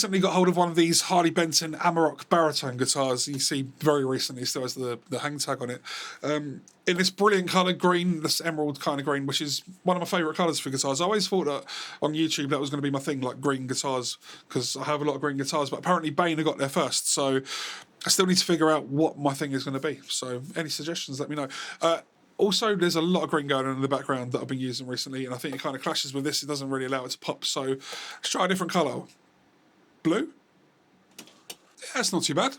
recently got hold of one of these Harley Benton Amarok Baritone guitars. You see very recently still has the hang tag on it. In this brilliant colour green, this emerald kind of green, which is one of my favourite colours for guitars. I always thought that on YouTube that was going to be my thing, like green guitars, because I have a lot of green guitars, but apparently Bane got there first, so I still need to figure out what my thing is going to be. So any suggestions, let me know. Also, there's a lot of green going on in the background that I've been using recently, and I think it kind of clashes with this. It doesn't really allow it to pop, so let's try a different colour. Blue? Yeah, that's not too bad.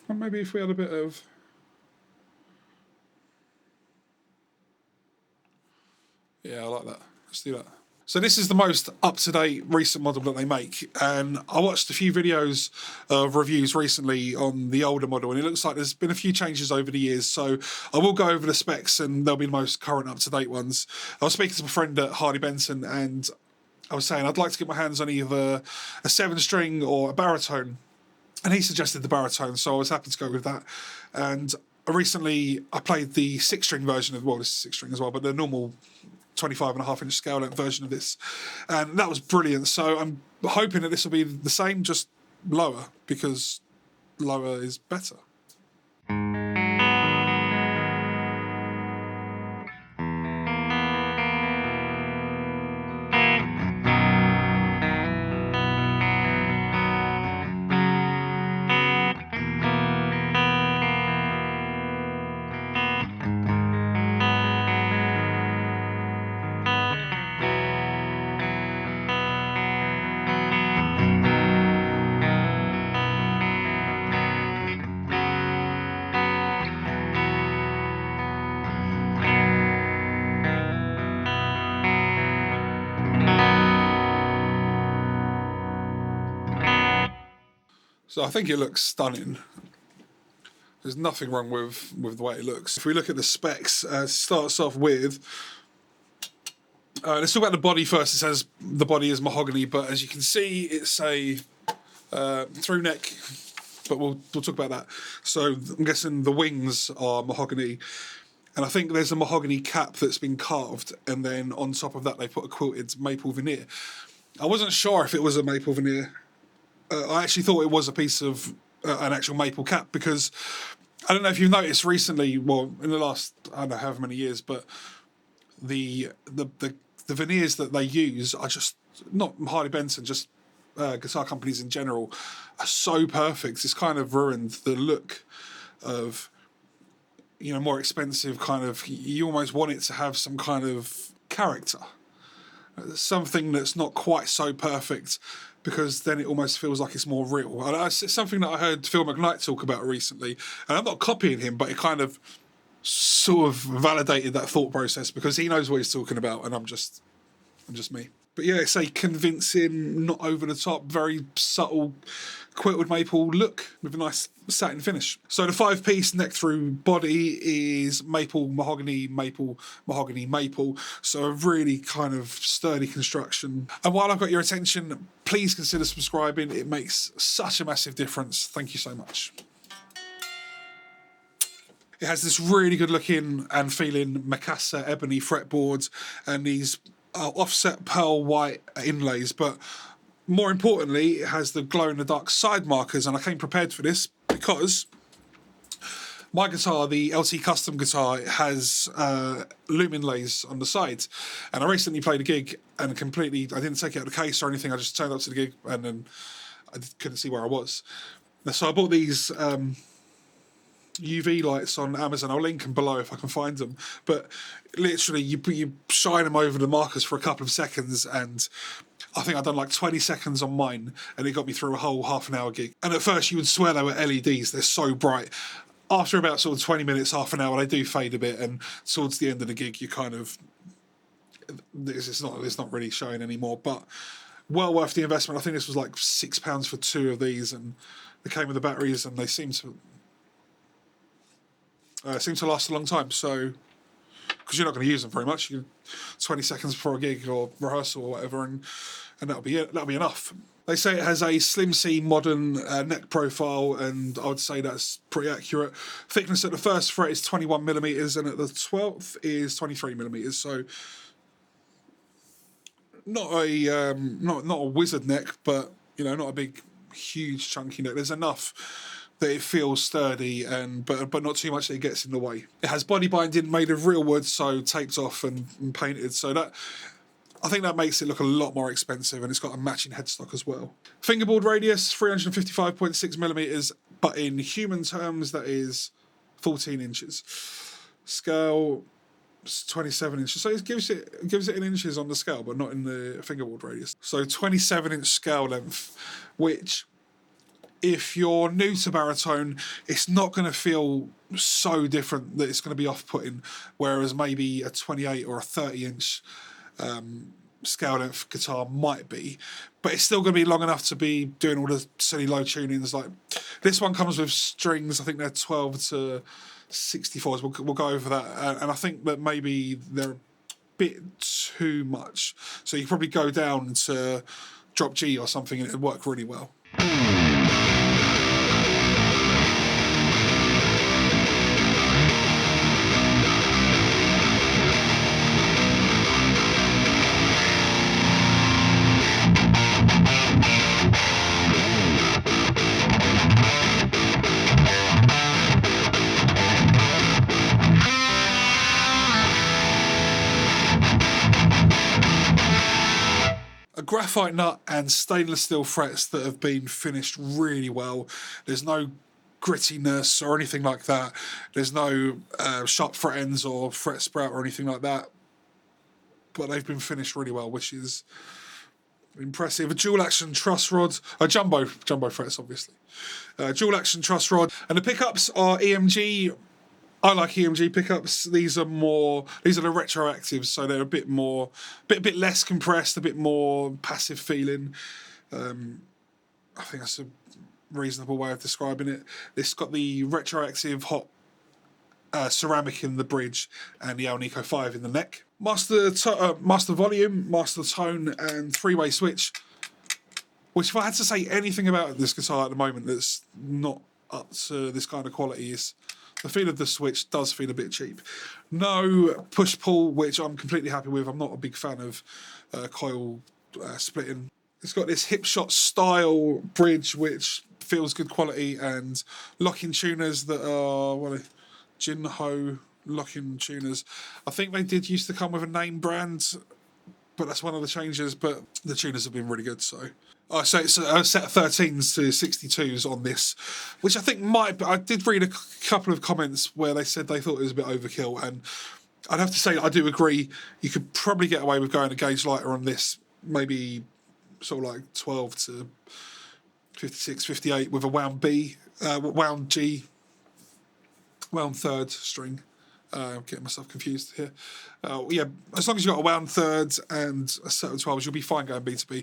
And maybe if we had a bit of... Yeah, I like that. Let's do that. So this is the most up-to-date recent model that they make, and I watched a few videos of reviews recently on the older model, and it looks like there's been a few changes over the years, so I will go over the specs and they'll be the most current up-to-date ones. I was speaking to my friend at Harley Benton, and I was saying I'd like to get my hands on either a 7-string or a baritone, and he suggested the baritone, so I was happy to go with that. And recently I played the 6-string version of, well, this is 6-string as well, but the normal 25.5-inch scale length version of this, and that was brilliant. So I'm hoping that this will be the same, just lower, because lower is better. So I think it looks stunning. There's nothing wrong with the way it looks. If we look at the specs, it starts off with... let's talk about the body first. It says the body is mahogany, but as you can see, it's a through neck, but we'll talk about that. So I'm guessing the wings are mahogany, and I think there's a mahogany cap that's been carved, and then on top of that they put a quilted maple veneer. I wasn't sure if it was a maple veneer. I actually thought it was a piece of an actual maple cap, because I don't know if you've noticed recently, well, in the last, I don't know however many years, but the veneers that they use are just, not Harley Benton, just guitar companies in general, are so perfect. It's kind of ruined the look of, you know, more expensive kind of, you almost want it to have some kind of character. Something that's not quite so perfect, because then it almost feels like it's more real. And it's something that I heard Phil McKnight talk about recently, and I'm not copying him, but it kind of sort of validated that thought process, because he knows what he's talking about, and I'm just me. But yeah, it's a convincing, not over the top, very subtle quilted maple look with a nice satin finish. So the 5-piece neck through body is maple, mahogany, maple, mahogany, maple. So a really kind of sturdy construction. And while I've got your attention, please consider subscribing. It makes such a massive difference. Thank you so much. It has this really good looking and feeling Mikasa ebony fretboards and these offset pearl white inlays, but more importantly, it has the glow-in-the-dark side markers, and I came prepared for this because my guitar, the LT Custom guitar, has lumen inlays on the sides, and I recently played a gig and I didn't take it out of the case or anything, I just turned up to the gig and then I couldn't see where I was. So I bought these UV lights on Amazon. I'll link them below if I can find them, but literally you shine them over the markers for a couple of seconds, and I think I'd done like 20 seconds on mine, and it got me through a whole half-an-hour gig. And at first you would swear they were LEDs, they're so bright. After about sort of 20 minutes, half an hour, they do fade a bit, and towards the end of the gig you kind of, it's not really showing anymore, but well worth the investment. I think this was like £6 for 2 of these, and they came with the batteries, and they seem to last a long time. So, because you're not going to use them very much, 20 seconds before a gig or rehearsal or whatever, and that'll be it. That'll be enough. They say it has a slim C modern neck profile, and I would say that's pretty accurate. Thickness at the first fret is 21mm, and at the 12th is 23mm. So, not a wizard neck, but you know, not a big huge chunky neck. There's enough that it feels sturdy, but not too much that it gets in the way. It has body binding made of real wood, so taped off and painted. So that, I think that makes it look a lot more expensive, and it's got a matching headstock as well. Fingerboard radius, 355.6 millimeters, but in human terms, that is 14 inches. Scale, 27 inches. So it gives it in inches on the scale, but not in the fingerboard radius. So 27-inch scale length, which, if you're new to baritone, it's not going to feel so different that it's going to be off-putting, whereas maybe a 28 or a 30-inch scale length guitar might be, but it's still going to be long enough to be doing all the silly low tunings. Like this one comes with strings, I think they're 12 to 64s. We'll go over that, and I think that maybe they're a bit too much, so you probably go down to drop G or something and it'd work really well. A graphite nut and stainless steel frets that have been finished really well. There's no grittiness or anything like that. There's no sharp fret ends or fret sprout or anything like that. But they've been finished really well, which is impressive. A dual action truss rod, a jumbo frets obviously. Dual action truss rod, and the pickups are EMG. I like EMG pickups. These are the retroactives, so they're a bit less compressed, a bit more passive feeling. I think that's a reasonable way of describing it. It's got the retroactive hot ceramic in the bridge and the Alnico 5 in the neck. Master volume, master tone, and three-way switch. Which, if I had to say anything about this guitar at the moment that's not up to this kind of quality, is the feel of the switch does feel a bit cheap. No push-pull, which I'm completely happy with. I'm not a big fan of coil splitting. It's got this hip shot style bridge, which feels good quality, and locking tuners that are Jinho locking tuners. I think they did used to come with a name brand, but that's one of the changes. But the tuners have been really good, so. So it's a set of 13s to 62s on this, which I think I did read a couple of comments where they said they thought it was a bit overkill, and I'd have to say I do agree. You could probably get away with going a gauge lighter on this, maybe sort of like 12 to 56, 58 with a wound B, wound G, wound third string. Getting myself confused here. Yeah, as long as you've got a wound third and a set of 12s, you'll be fine going B to B.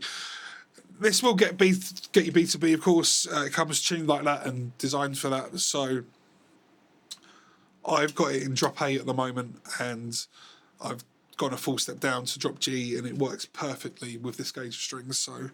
This will get you B to B, of course. It comes tuned like that and designed for that. So I've got it in drop A at the moment, and I've gone a full step down to drop G, and it works perfectly with this gauge of strings. So.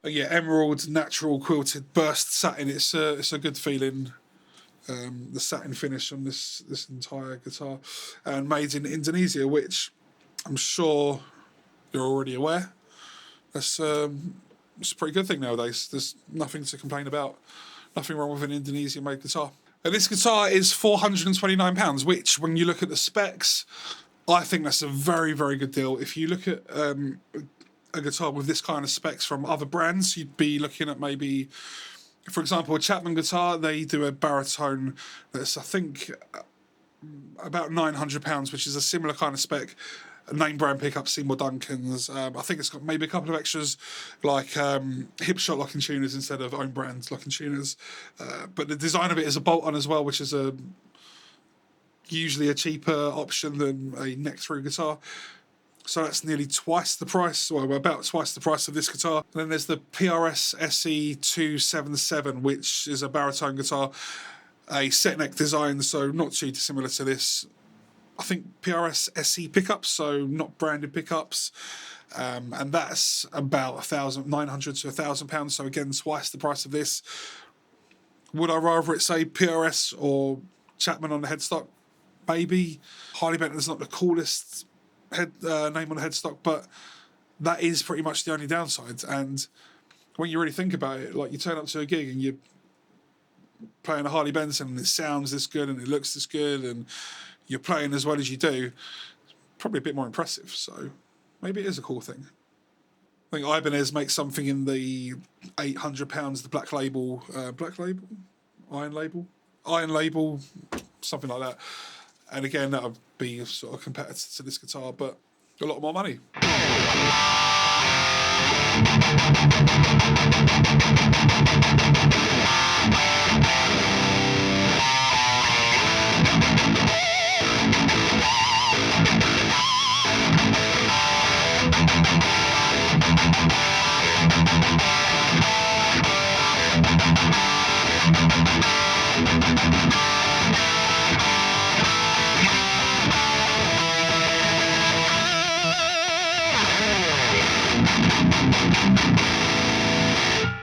Yeah, emerald natural quilted burst satin. It's a good feeling. The satin finish on this entire guitar, and made in Indonesia, which I'm sure you're already aware. It's a pretty good thing nowadays. There's nothing to complain about. Nothing wrong with an Indonesian-made guitar. And this guitar is £429, which, when you look at the specs, I think that's a very, very good deal. If you look at a guitar with this kind of specs from other brands, you'd be looking at maybe, for example, a Chapman guitar. They do a baritone that's, I think, about £900, which is a similar kind of spec. Name brand pickup, Seymour Duncan's. I think it's got maybe a couple of extras, like hip shot locking tuners instead of own brand locking tuners. But the design of it is a bolt-on as well, which is usually a cheaper option than a neck-through guitar. So that's nearly twice the price, or about twice the price of this guitar. And then there's the PRS SE277, which is a baritone guitar, a set neck design, so not too dissimilar to this. I think PRS SE pickups, so not branded pickups. And that's about £900 to £1,000. So again, twice the price of this. Would I rather it say PRS or Chapman on the headstock? Maybe. Harley Benton's not the coolest name on the headstock, but that is pretty much the only downside. And when you really think about it, like you turn up to a gig and you're playing a Harley Benton and it sounds this good and it looks this good and you're playing as well as you do, probably a bit more impressive. So maybe it is a cool thing. I think Ibanez makes something in the £800, the black label, iron label, something like that. And again, that would be a sort of competitor to this guitar, but a lot more money.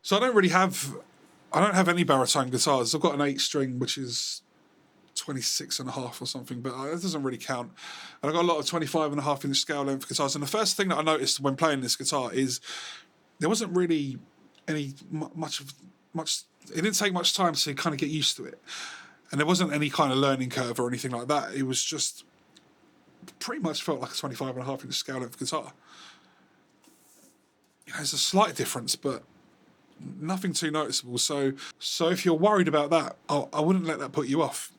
So I don't have any baritone guitars. I've got an 8-string, which is 26.5 or something, but that doesn't really count. And I've got a lot of 25.5-inch scale length guitars. And the first thing that I noticed when playing this guitar is there wasn't really much. It didn't take much time to kind of get used to it, and there wasn't any kind of learning curve or anything like that. It was just pretty much felt like a 25.5-inch scale length guitar. There's a slight difference, but nothing too noticeable. So if you're worried about that, I wouldn't let that put you off.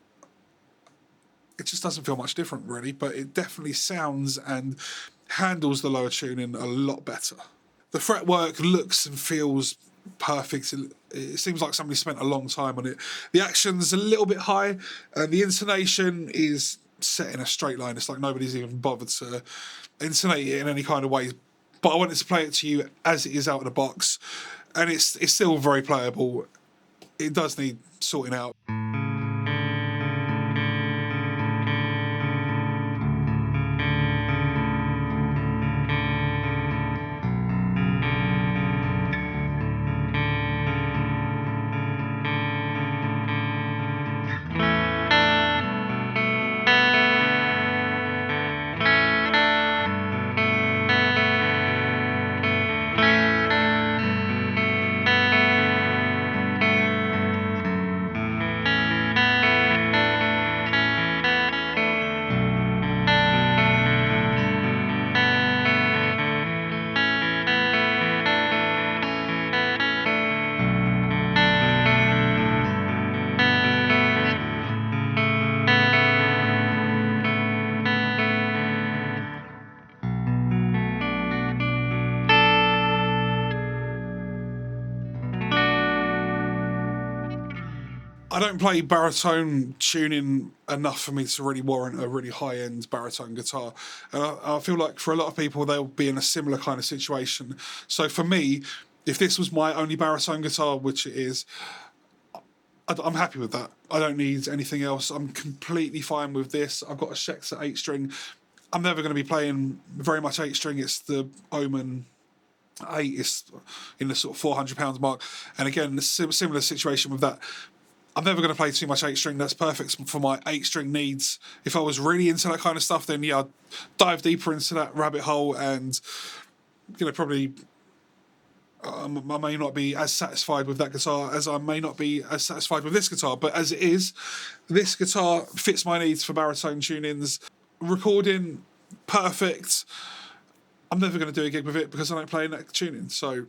It just doesn't feel much different, really, but it definitely sounds and handles the lower tuning a lot better. The fretwork looks and feels perfect. It seems like somebody spent a long time on it. The action's a little bit high, and the intonation is set in a straight line. It's like nobody's even bothered to intonate it in any kind of way. But I wanted to play it to you as it is out of the box, and it's still very playable. It does need sorting out. I don't play baritone tuning enough for me to really warrant a really high-end baritone guitar. And I feel like for a lot of people, they'll be in a similar kind of situation. So for me, if this was my only baritone guitar, which it is, I'm happy with that. I don't need anything else. I'm completely fine with this. I've got a Schecter 8-string. I'm never going to be playing very much 8-string. It's the Omen 8. It's in the sort of £400 mark. And again, a similar situation with that. I'm never going to play too much 8-string. That's perfect for my 8-string needs. If I was really into that kind of stuff, then yeah, I'd dive deeper into that rabbit hole, and probably I may not be as satisfied with that guitar as I may not be as satisfied with this guitar. But as it is, this guitar fits my needs for baritone tunings. Recording, perfect. I'm never going to do a gig with it because I don't play in that tuning. So,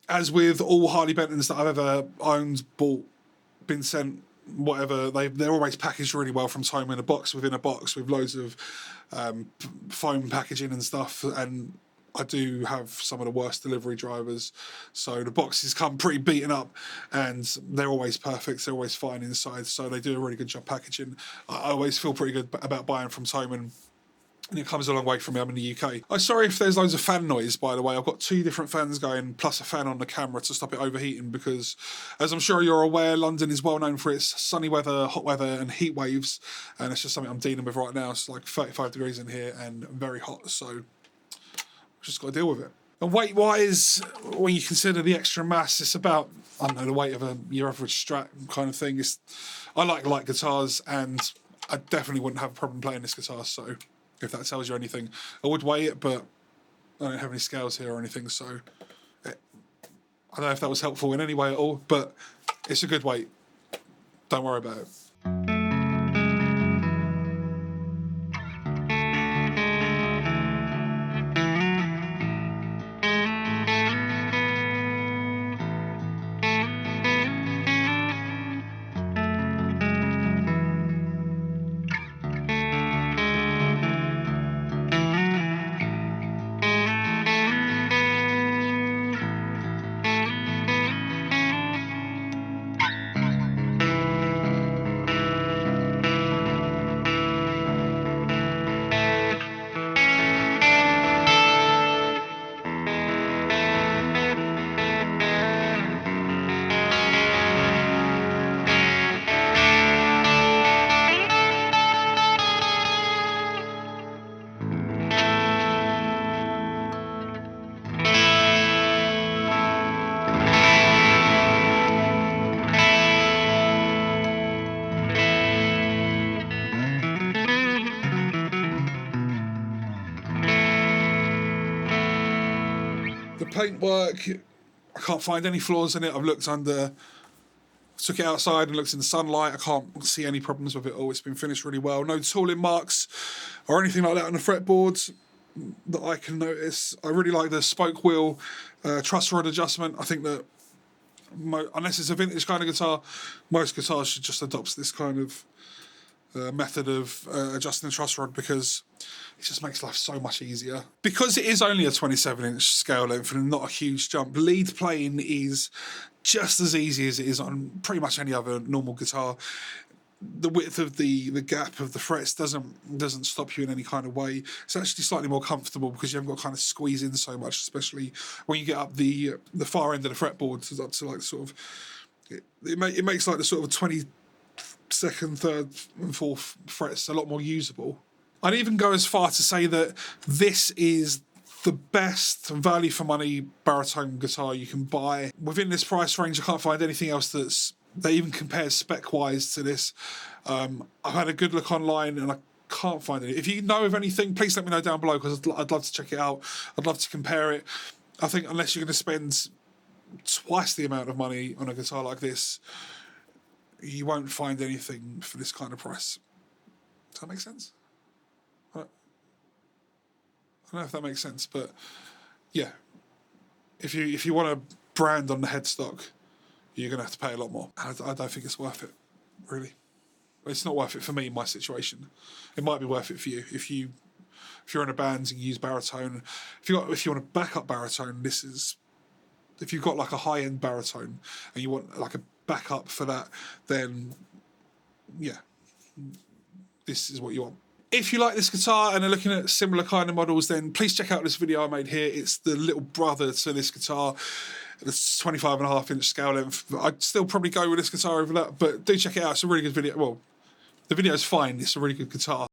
as with all Harley Bentons that I've ever owned, bought, been sent, whatever, they're always packaged really well from home in a box within a box with loads of foam packaging and stuff. And I do have some of the worst delivery drivers, so the boxes come pretty beaten up, and they're always perfect, they're always fine inside, so they do a really good job packaging. I always feel pretty good about buying from Thomann, and it comes a long way from me. I'm in the UK. I'm sorry if there's loads of fan noise, by the way. I've got 2 different fans going, plus a fan on the camera to stop it overheating, because, as I'm sure you're aware, London is well known for its sunny weather, hot weather, and heat waves, and it's just something I'm dealing with right now. It's like 35 degrees in here and very hot, so just got to deal with it. And weight-wise, when you consider the extra mass, it's about, I don't know, the weight of your average Strat kind of thing. I like light guitars, and I definitely wouldn't have a problem playing this guitar, so if that tells you anything. I would weigh it, but I don't have any scales here or anything, so I don't know if that was helpful in any way at all, but it's a good weight. Don't worry about it. The paintwork, I can't find any flaws in it. I've looked took it outside and looked in the sunlight. I can't see any problems with it all. It's been finished really well. No tooling marks or anything like that on the fretboards that I can notice. I really like the spoke wheel truss rod adjustment. I think that unless it's a vintage kind of guitar, most guitars should just adopt this kind of method of adjusting the truss rod, because it just makes life so much easier. Because it is only a 27-inch scale length and not a huge jump, lead playing is just as easy as it is on pretty much any other normal guitar. The width of the gap of the frets doesn't stop you in any kind of way. It's actually slightly more comfortable because you haven't got to kind of squeeze in so much, especially when you get up the far end of the fretboard up to like sort of it makes like the sort of 22nd, 3rd and 4th frets a lot more usable. I'd even go as far to say that this is the best value for money baritone guitar you can buy. Within this price range, I can't find anything else that even compares spec-wise to this. I've had a good look online and I can't find it. If you know of anything, please let me know down below, because I'd love to check it out. I'd love to compare it. I think unless you're going to spend twice the amount of money on a guitar like this, you won't find anything for this kind of price. Does that make sense? I don't know if that makes sense, but yeah, if you want a brand on the headstock, you're going to have to pay a lot more. I don't think it's worth it, really. It's not worth it for me in my situation. It might be worth it for you if you're in a band and you use baritone. If you want a backup baritone, if you've got like a high-end baritone and you want like a backup for that, then yeah, this is what you want. If you like this guitar and are looking at similar kind of models, then please check out this video I made here. It's the little brother to this guitar. It's 25.5-inch scale length. I'd still probably go with this guitar over that, but do check it out. It's a really good video. Well, the video's fine. It's a really good guitar.